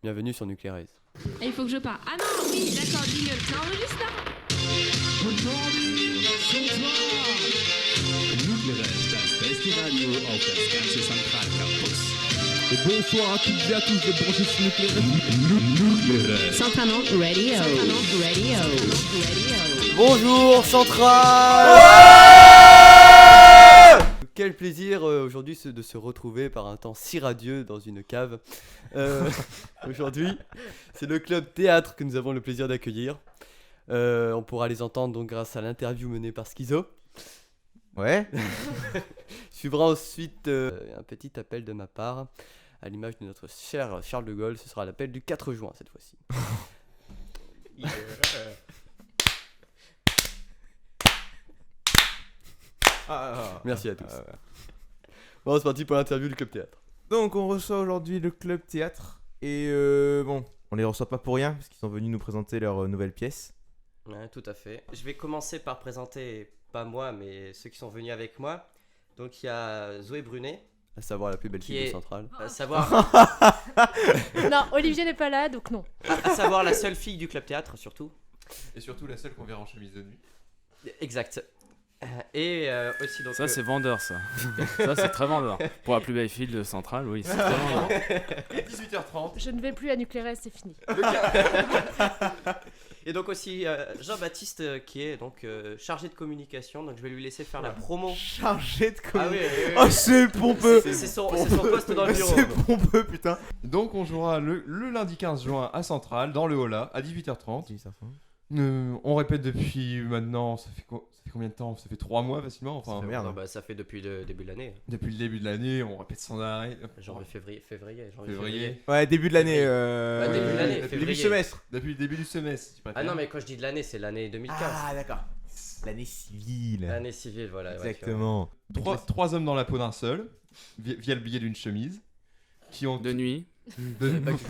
Bienvenue sur Nuclérez. Et il faut que je parle. Ah non, oui, d'accord, jingle. Ça enregistre là? Nuclérez, das beste Radio auf das ganze Zentralcampus. Et bonsoir à toutes et à tous de brancher sur Nuclérez. Centralement Radio. Bonjour Centrale. Quel plaisir aujourd'hui de se retrouver par un temps si radieux dans une cave. Aujourd'hui, c'est le club théâtre que nous avons le plaisir d'accueillir. On pourra les entendre donc grâce à l'interview menée par Schizo. Ouais. Suivra ensuite un petit appel de ma part, à l'image de notre cher Charles de Gaulle. Ce sera l'appel du 4 juin cette fois-ci. Merci à tous. Bon, c'est parti pour l'interview du club théâtre. Donc on reçoit aujourd'hui le club théâtre et bon, on les reçoit pas pour rien parce qu'ils sont venus nous présenter leur nouvelle pièce. Ouais, tout à fait. Je vais commencer par présenter, pas moi, mais ceux qui sont venus avec moi. Donc il y a Zoé Brunet, À savoir la plus belle Qui fille de est- Centrale. à savoir, Non, Olivier n'est pas là, donc non. à savoir la seule fille du club théâtre surtout. Et surtout la seule qu'on verra en chemise de nuit. Exact. Et aussi donc. Ça c'est vendeur ça. Ça c'est très vendeur. Pour la plus belle file de Centrale, oui, c'est très vendeur. Et 18h30. Je ne vais plus à Nuclérez, c'est fini. Et donc aussi Jean-Baptiste qui est donc chargé de communication. Donc je vais lui laisser faire la promo. Chargé de Ah oui, oui, oui. Oh c'est pompeux. C'est son poste dans le bureau. C'est pompeux putain. Donc on jouera le lundi 15 juin à Centrale, dans le Hola, à 18h30. On répète depuis maintenant, ça fait combien de temps? Ça fait 3 mois facilement, enfin Merde. Non, bah, ça fait depuis le début de l'année. depuis le début de l'année, on répète sans arrêt. Genre février. Février. Ouais, début de l'année. Bah, début de l'année, début février. du semestre. Depuis le début du semestre, si tu préfères. Ah non, mais quand je dis de l'année, c'est l'année 2015. Ah d'accord. L'année civile. L'année civile, voilà. ouais, Exactement. Trois hommes dans la peau d'un seul, via le biais d'une chemise, qui ont De nuit.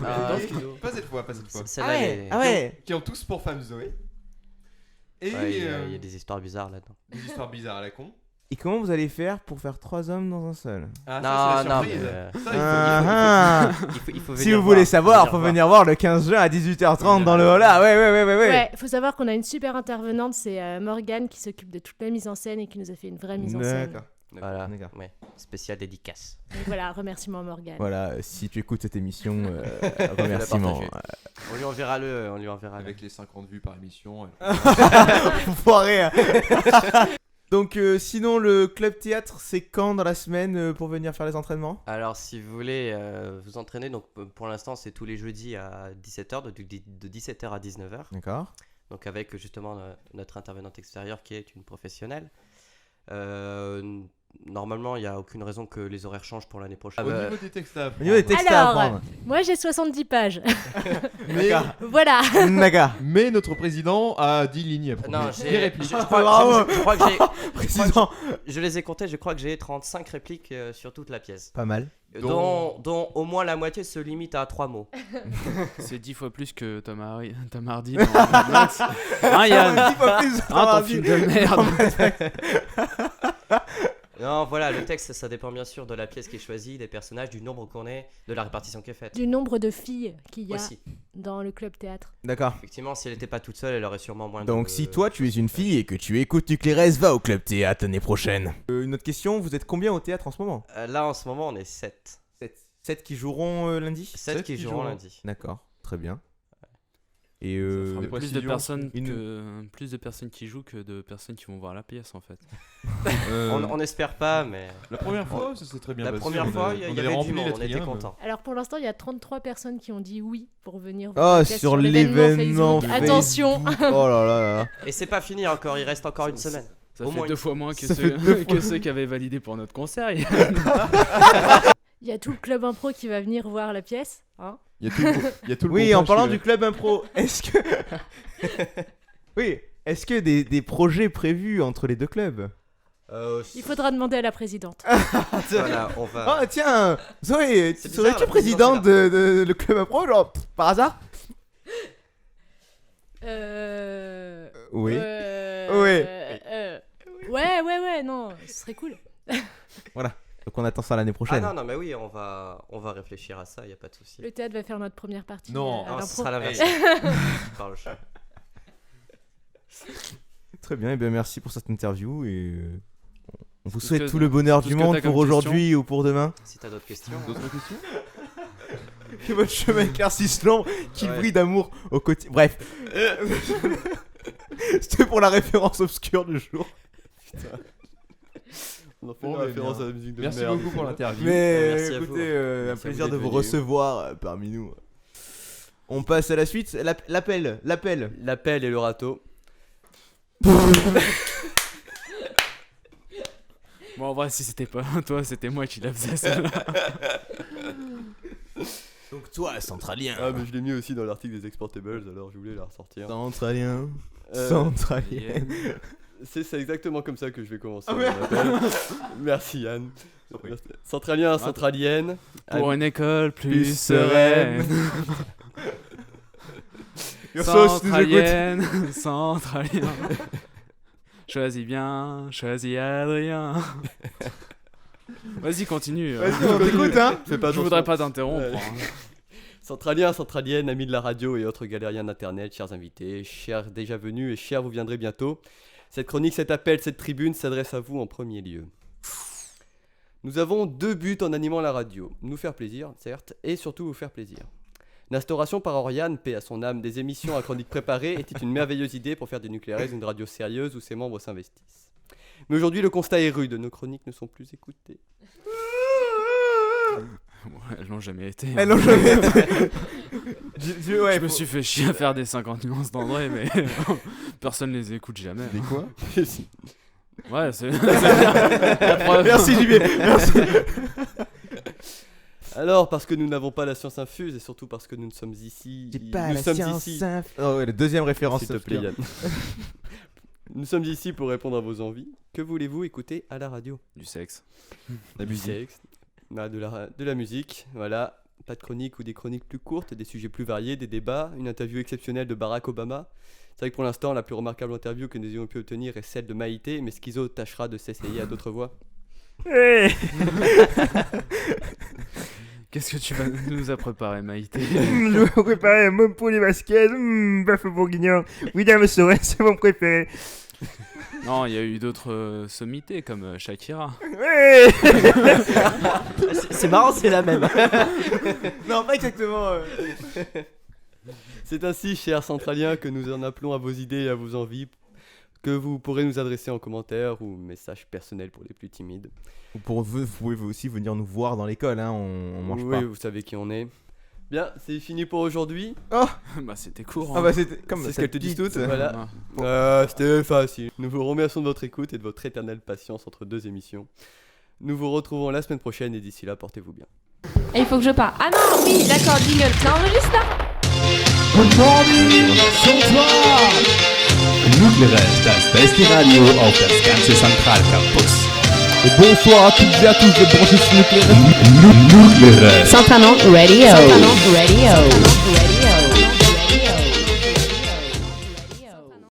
Ah, pas cette fois. Celle-là, elle est- Ah ouais. Qui ont tous pour femme Zoé. Et Ouais, il y a des histoires bizarres là-dedans. des histoires bizarres à la con. Et comment vous allez faire pour faire 3 hommes dans un seul? Ah, Non, ça, mais, c'est la surprise. Ça, Ah, il faut si venir vous voulez voir, savoir, faut venir voir le 15 juin à 18h30 dans le Hola. Ouais. Ouais, faut savoir qu'on a une super intervenante, c'est Morgane qui s'occupe de toute la mise en scène et qui nous a fait une vraie mise en scène. D'accord. Voilà, D'accord. ouais, spécial dédicace. Donc voilà, remerciement Morgane. Voilà, si tu écoutes cette émission, remerciements. On lui enverra le. Avec les 50 vues par émission. Foiré. Hein. Donc sinon le club théâtre c'est quand dans la semaine pour venir faire les entraînements? Alors, si vous voulez vous entraîner, donc pour l'instant, c'est tous les jeudis à 17h, de 17h à 19h. D'accord. Donc, avec justement notre intervenante extérieure qui est une professionnelle. Normalement, il n'y a aucune raison que les horaires changent pour l'année prochaine. Au niveau des textes à Au apprendre. niveau des textes à Alors, apprendre. moi j'ai 70 pages. Mais, Voilà. D'accord. mais notre président a 10 lignes. Non, Des j'ai répliques. je crois Bravo. je crois que j'ai. Président. Je les ai comptés, je crois que j'ai 35 répliques sur toute la pièce. Pas mal. Dont au moins la moitié se limite à 3 mots. C'est 10 fois plus que Tom Hardy dans Mad Max. Hein Yann? 10 fois plus. Hein ton film de merde. Non, voilà, le texte, ça dépend bien sûr de la pièce qui est choisie, des personnages, du nombre qu'on est, de la répartition qui est faite. Du nombre de filles qu'il y a Aussi. dans le club théâtre. D'accord. Effectivement, si elle n'était pas toute seule, elle aurait sûrement moins de... Donc si toi tu es une fille et que tu écoutes Nuclérez, va au club théâtre l'année prochaine. Une autre question, vous êtes combien au théâtre en ce moment? Là, en ce moment, on est 7. 7 qui joueront lundi? 7 qui joueront lundi. D'accord, très bien. Et fera des Plus de précisions. plus de personnes qui jouent que de personnes qui vont voir la pièce en fait. On n'espère pas, mais... La première fois, ça s'est très bien La passé. première On a- fois, il y on avait avait du rempli monde, la on était trième. contents. Alors pour l'instant, il y a 33 personnes qui ont dit oui pour venir Oh, voir la pièce sur l'événement Facebook. Attention. Facebook. Oh là là là. Et c'est pas fini encore, il reste encore une semaine. Ça Au fait moins 2 fois moins que Ça ceux, fait 2 fois. que ceux qui avaient validé pour notre concert. Il y a tout le club impro qui va venir voir la pièce. Hein. Il y a tout le Oui, en montage parlant qui du club impro, est-ce que... Oui, est-ce que des projets prévus entre les deux clubs? Il faudra demander à la présidente. Voilà, on va... Ah tiens, Zoé, C'est serais-tu bizarre, la présidente présidente, de le club impro, genre, par hasard? Oui. Ouais, non, ce serait cool. Donc on attend ça l'année Ah prochaine. non, non, mais oui, on va réfléchir à ça, y a pas de souci. Le théâtre va faire notre première partie. Non. à Non, ce l'impro. sera l'inverse. Par le chat. Très bien, et bien merci pour cette interview et on vous Tout souhaite ce que- tout le bonheur tout du ce que monde t'as pour comme aujourd'hui ou pour demain. Si t'as d'autres questions. D'autres questions? Que votre chemin éclaircisse l'ombre, qu'il Ouais. brille d'amour au quotidien. Bref. C'était pour la référence obscure du jour. On en fait Bon, une mais référence bien. à la musique de Merci merde. beaucoup pour l'interview. Mais Merci à vous. écoutez, un Merci à plaisir vous de d'être vous venu. recevoir parmi nous. On passe à la suite. L'appel. L'appel et le râteau. Bon, en vrai, si c'était pas toi, c'était moi qui la faisais, celle-là. Donc toi, centralien. Ah, mais je l'ai mis aussi dans l'article des Exportables, alors je voulais la ressortir. Centralien. Euh, Centralien. C'est exactement comme ça que je vais commencer. Ah, mon merde. appel. Merci Yann. Merci. Centralien, centralienne. Pour une école plus plus sereine. sereine. Urso, si tu nous écoutes. Centralienne, centralien. Choisis bien, choisis Adrien. Vas-y, continue. Vas-y, on t'écoute, hein. Fais pas Je voudrais attention. pas t'interrompre. Ouais. hein. Centralien, centralienne, amis de la radio et autres galériens d'internet, chers invités, chers déjà venus et chers vous viendrez bientôt. Cette chronique, cet appel, cette tribune s'adresse à vous en premier lieu. Nous avons 2 buts en animant la radio. Nous faire plaisir, certes, et surtout vous faire plaisir. L'instauration par Oriane, paix à son âme, des émissions à chronique préparée était une merveilleuse idée pour faire des Nucléaires une radio sérieuse où ses membres s'investissent. Mais aujourd'hui, le constat est rude, nos chroniques ne sont plus écoutées. Ouais, elles l'ont jamais été. hein. Elles l'ont jamais été. Ouais, Je me suis fait chier à faire des 50 nuances d'André, mais personne les écoute jamais. Des quoi? Ouais, c'est la preuve. Merci JB, merci. Alors, parce que nous n'avons pas la science infuse et surtout parce que nous ne sommes ici. nous sommes ici. Oh, ouais, la deuxième référence. S'il te plaît, Yann. Nous sommes ici pour répondre à vos envies. Que voulez-vous écouter à la radio? Du sexe. Du sexe, de la musique, voilà. Pas de chroniques ou des chroniques plus courtes, des sujets plus variés, des débats, une interview exceptionnelle de Barack Obama. C'est vrai que pour l'instant, la plus remarquable interview que nous ayons pu obtenir est celle de Maïté, mais Schizo tâchera de s'essayer à d'autres voix. Qu'est-ce que tu vas nous a préparé, Maïté? Je vais préparer un bon poulet basket, bœuf bourguignon. William Soren, c'est mon préféré. Non, il y a eu d'autres sommités comme Shakira. Ouais. C'est marrant, c'est la même. Non, pas exactement. C'est ainsi, chers centraliens, que nous en appelons à vos idées et à vos envies, que vous pourrez nous adresser en commentaire ou message personnel pour les plus timides. Vous pouvez aussi venir nous voir dans l'école, hein, on mange Oui, pas. vous savez qui on est. Bien, c'est fini pour aujourd'hui. Bah, c'était court. Ah hein. bah c'était comme C'est ce cette qu'elles te disent petite, toutes, voilà. C'était facile. Nous vous remercions de votre écoute et de votre éternelle patience entre 2 émissions. Nous vous retrouvons la semaine prochaine et d'ici là, portez-vous bien. Et il faut que je parte. Ah non, oui, d'accord, jingle. Ça enregistre là? Nucleares, das beste Radio auf das ganze Zentralcampus. Et bonsoir à toutes et à tous de brancher sur Nucléaire. Nucleares. Centraland Radio.